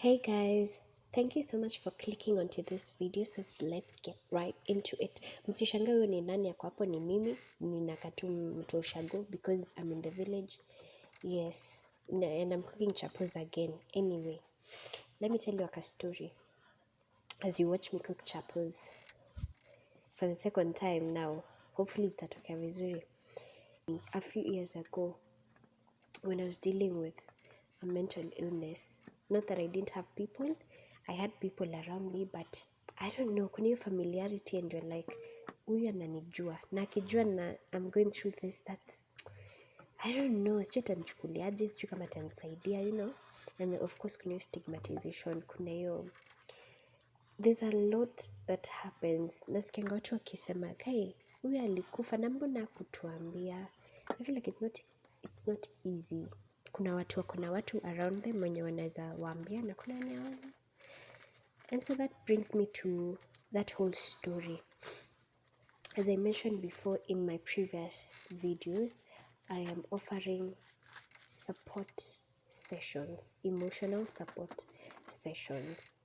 Hey guys, thank you so much for clicking onto this video. So let's get right into it. Msishangae huyo ni nani yako hapo, ni mimi ninakaa tu mtu ushago because I'm in the village. Yes, and I'm cooking chapos again. Anyway, let me tell you a story as you watch me cook chapos for the second time now. Hopefully zitatokea vizuri. A few years ago, when I was dealing with a mental illness, not that I didn't have people, I had people around me, but I don't know, kuna hiyo familiarity and you're like, huyu ananijua na akijua na I'm going through this, that's I don't know, sijui atanichukuliaje, sijui kama atanisaidia, and of course kuna hiyo stigmatization, kuna hiyo, there's a lot that happens. Nasikianga watu wakisema kai huyu alikufa na mbona hakutuambia. I feel like it's not easy. Kuna watu around them wenye wanaweza waambia na kuna wenye hawana. And so that brings me to that whole story. As I mentioned before in my previous videos, I am offering support sessions, emotional support sessions.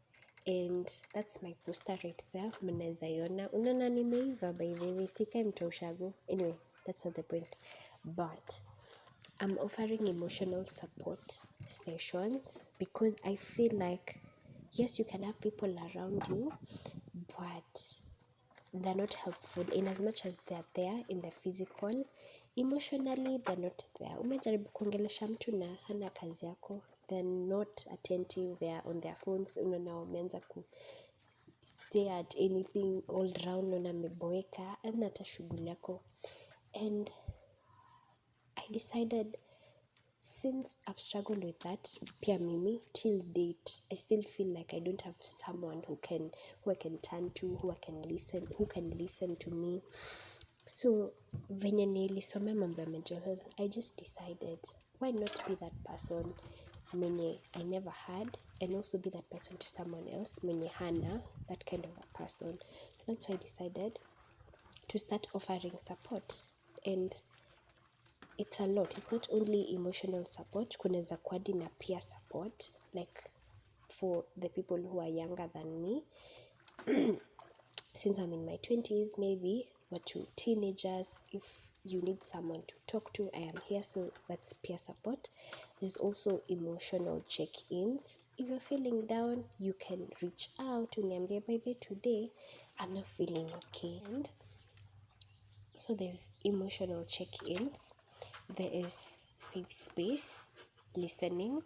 And that's my poster right there. Mnaweza iona. Unaona nimeiva by the way, sikai mtu ushago. Anyway, that's not the point. But I'm offering emotional support sessions because I feel like, yes, you can have people around you, but they're not helpful in as much as they're there in the physical. Emotionally, they're not there. Umejaribu kuongelesha mtu na hana kazi yako, they're not attentive, they're on their phones. Unaona wameanza ku stay at anything all round, unaona ameboeka hana hata shughuli yako. And I decided, since I've struggled with that, pia mimi, till date, I still feel like I don't have someone who I can turn to, who can listen to me. So venye nilisomea mambo ya mental health, I just decided, why not be that person mwenye I never had, and also be that person to someone else mwenye hana that kind of a person. So that's why I decided to start offering support. And it's a lot. It's not only emotional support, kunaweza kuwa na peer support, like for the people who are younger than me. Since I'm in my 20s, maybe, or to teenagers, if you need someone to talk to, I am here. So that's peer support. There's also emotional check-ins. If you're feeling down, you can reach out to Niambia, by the today I'm not feeling okay. And so there's emotional check-ins. There is safe space, listening.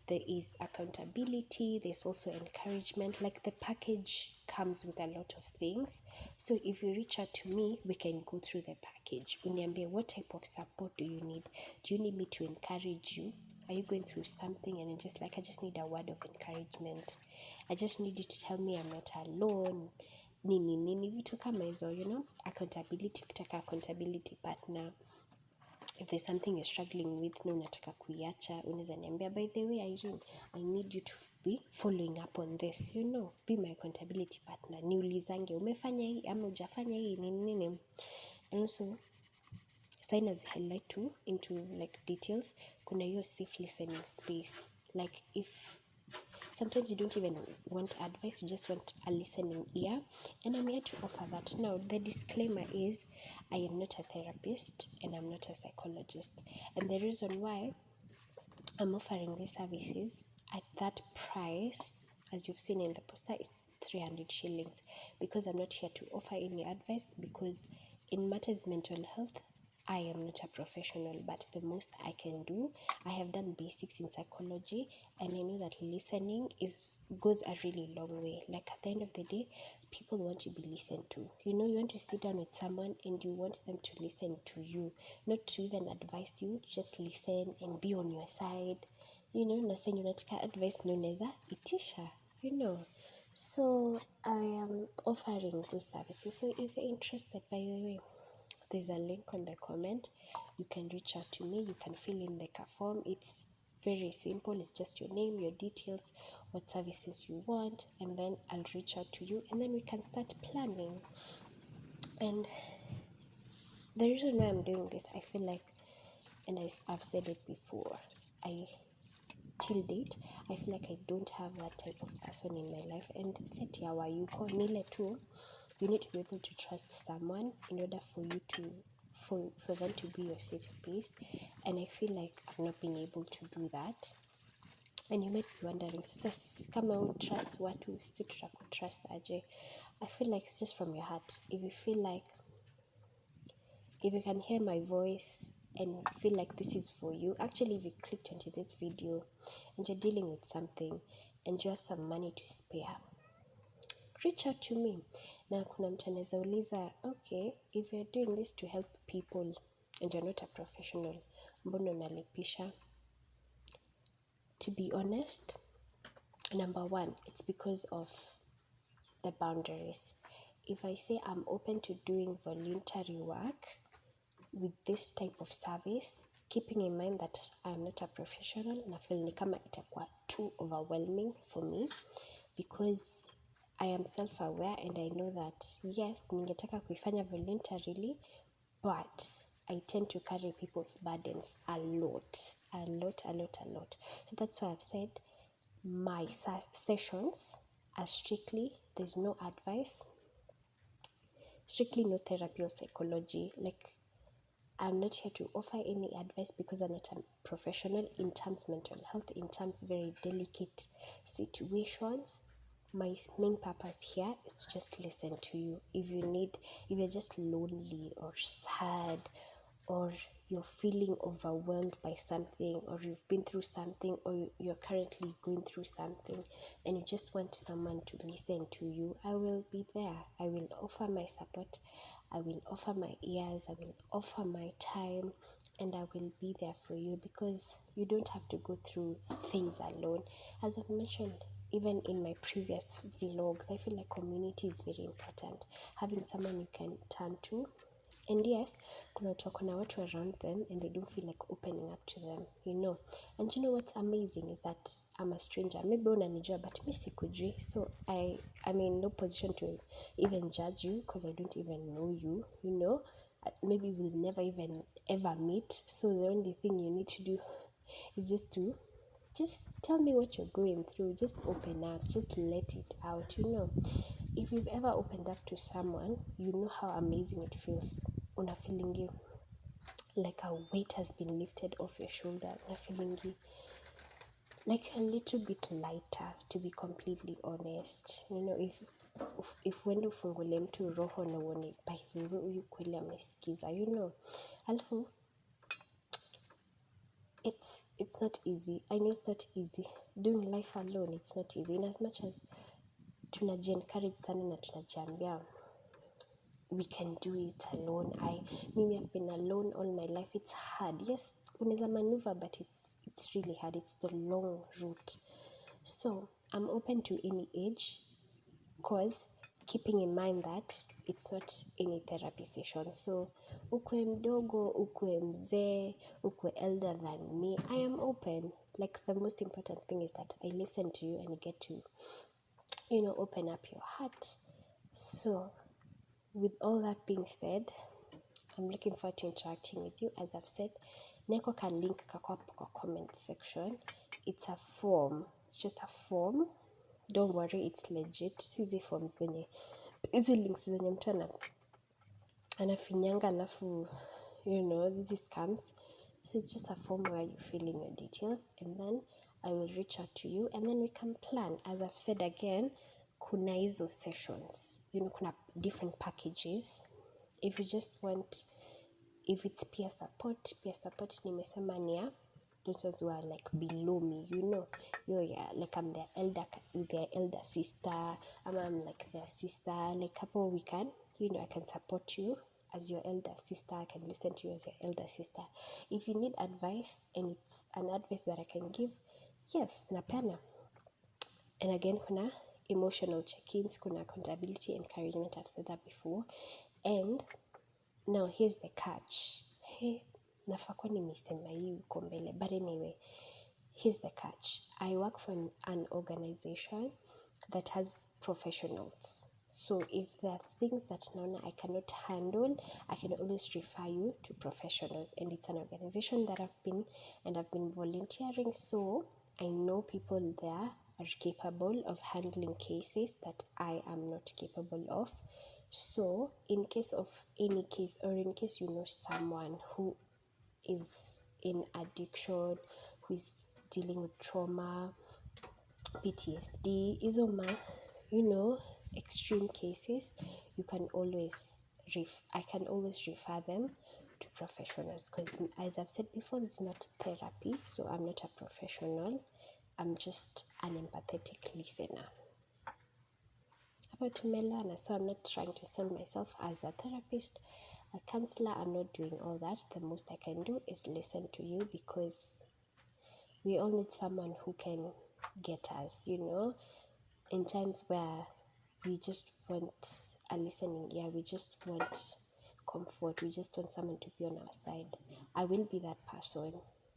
There is accountability. There's also encouragement. Like, the package comes with a lot of things. So if you reach out to me, we can go through the package. Uniambie, what type of support do you need? Do you need me to encourage you? Are you going through something and I just need a word of encouragement? I just need you to tell me I'm not alone. Nini vitu kama hizo, accountability, kutaka accountability partner. If there's something you're struggling with na unataka kuiacha, unaweza niambia, by the way Irene, I need you to be following up on this, be my accountability partner. Niulizange umefanya hii ama hujafanya hii nini. And also sign as highlight to into like details, kuna hiyo safe listening space. Like, if sometimes you don't even want advice, you just want a listening ear, and I'm here to offer that. Now, the disclaimer is, I am not a therapist and I'm not a psychologist, and the reason why I'm offering these services at that price, as you've seen in the poster, is 300 shillings, because I'm not here to offer any advice, because in matters mental health, I am not a professional, but the most I can do, I have done basics in psychology, and I know that listening goes a really long way. Like, at the end of the day, people want to be listened to. You want to sit down with someone and you want them to listen to you, not to even advise you, just listen and be on your side. Na sasa unataka advice na unaweza itisha, So I am offering those services. So if you're interested, by the way, there's a link on the comment. You can reach out to me. You can fill in like a form. It's very simple. It's just your name, your details, what services you want, and then I'll reach out to you, and then we can start planning. And the reason why I'm doing this, I feel like, and I've said it before, I till date I feel like I don't have that type of person in my life. And set ya wayuko nile tu, you need to be able to trust someone in order for you to for them to be your safe space, and I feel like I've not been able to do that. And you might be wondering, sasa kama trust watu si trust aje? I feel like it's just from your heart. If you feel like, if you can hear my voice and feel like this is for you, actually if you clicked onto this video and you're dealing with something and you have some money to spare, reach out to me. Na kuna mtu anaweza uliza, okay, if you're doing this to help people and you're not a professional, mbona unalipisha? To be honest, number one, it's because of the boundaries. If I say I'm open to doing voluntary work with this type of service, keeping in mind that I'm not a professional, na feel ni kama itakuwa too overwhelming for me, because I am self-aware and I know that yes, ningetaka kuifanya voluntarily, but I tend to carry people's burdens a lot. So that's why I've said my sessions are strictly, there's no advice, strictly no therapy or psychology. Like, I'm not here to offer any advice because I'm not a professional in terms mental health, in terms very delicate situations. My main purpose here is to just listen to you. If you're just lonely or sad, or you're feeling overwhelmed by something, or you've been through something, or you're currently going through something, and you just want someone to listen to you, I will be there. I will offer my support. I will offer my ears. I will offer my time, and I will be there for you, because you don't have to go through things alone. As I've mentioned, even in my previous vlogs, I feel like community is very important. Having someone you can turn to. And yes, kuna watu around them and they don't feel like opening up to them, you know. And you know what's amazing is that I'm a stranger. Maybe unanijua, but mi sikujui. So I'm in no position to even judge you, because I don't even know you, you know. Maybe we'll never even ever meet. So the only thing you need to do is just tell me what you're going through. Just open up, just let it out, you know. If you've ever opened up to someone, you know how amazing it feels. Una feeling like a weight has been lifted off your shoulder. Una feeling like a little bit lighter, to be completely honest. You know, if wende ufungule mtu roho na uone by the way huyu kweli amesikiza, you know. Alafu it's not easy. I know it's not easy. Doing life alone, it's not easy. In as much as tunaji-encourage sana na tunajiambia we can do it alone. Mimi have been alone all my life. It's hard. Yes, unaweza maneuver, but it's really hard. It's the long route. So I'm open to any age, cause keeping in mind that it's not any therapy session. So ukwe mdogo, ukwe mzee, ukwe elder than me, I am open. Like, the most important thing is that I listen to you and you get to, you know, open up your heart. So with all that being said, I'm looking forward to interacting with you. As I've said, neko ka link kako hapo kwa comment section. It's a form. It's just a form. Don't worry, it's legit. Hizi forms zenye, hizi links zenye mtu anafinyanga alafu, you know, this comes. So it's just a form where you fill in your details, and then I will reach out to you, and then we can plan. As I've said again, kuna hizo sessions, you know, kuna different packages. If you just want, if it's peer support nimesema ni ya those who are like below me, you know. Yeah, like I'm their elder sister, I'm like their sister. Like, hapo we can, you know, I can support you as your elder sister. I can listen to you as your elder sister. If you need advice and it's an advice that I can give, yes, napana. And again, kuna emotional check-ins, kuna accountability, encouragement. I've said that before. And now here's the catch. Hey, nafaa kuwa nimesema hii uko mbele, but anyway, here's the catch. I work for an organization that has professionals. So if there are things that I cannot handle, I can always refer you to professionals. And it's an organization that I've been volunteering. So I know people there are capable of handling cases that I am not capable of. So in case of any case, or in case you know someone who is in addiction, who is dealing with trauma, PTSD, isoma, extreme cases, you can always I can always refer them to professionals, because as I've said before, this is not therapy, so I'm not a professional. I'm just an empathetic listener. About Melana, so I'm not trying to sell myself as a therapist, a counselor. I'm not doing all that. The most I can do is listen to you, because we all need someone who can get us, in times where we just want a listening ear, we just want comfort, we just want someone to be on our side. I will be that person,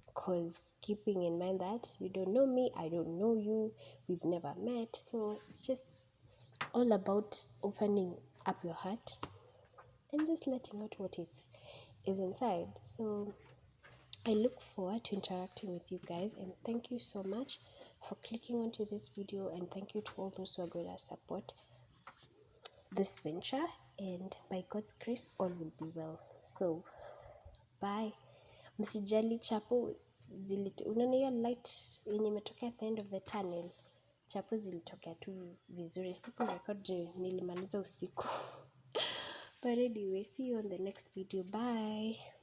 because keeping in mind that you don't know me, I don't know you, we've never met, so it's just all about opening up your heart and just letting out what is inside. So I look forward to interacting with you guys, and thank you so much for clicking onto this video, and thank you to all those who are going to support this venture, and by God's grace all will be well. So bye. Msijali chapo unaona hiyo light yenye imetokea at the end of the tunnel, chapo zilitokea tu vizuri, siku record nilimaliza usiku. But anyway, see you on the next video. Bye.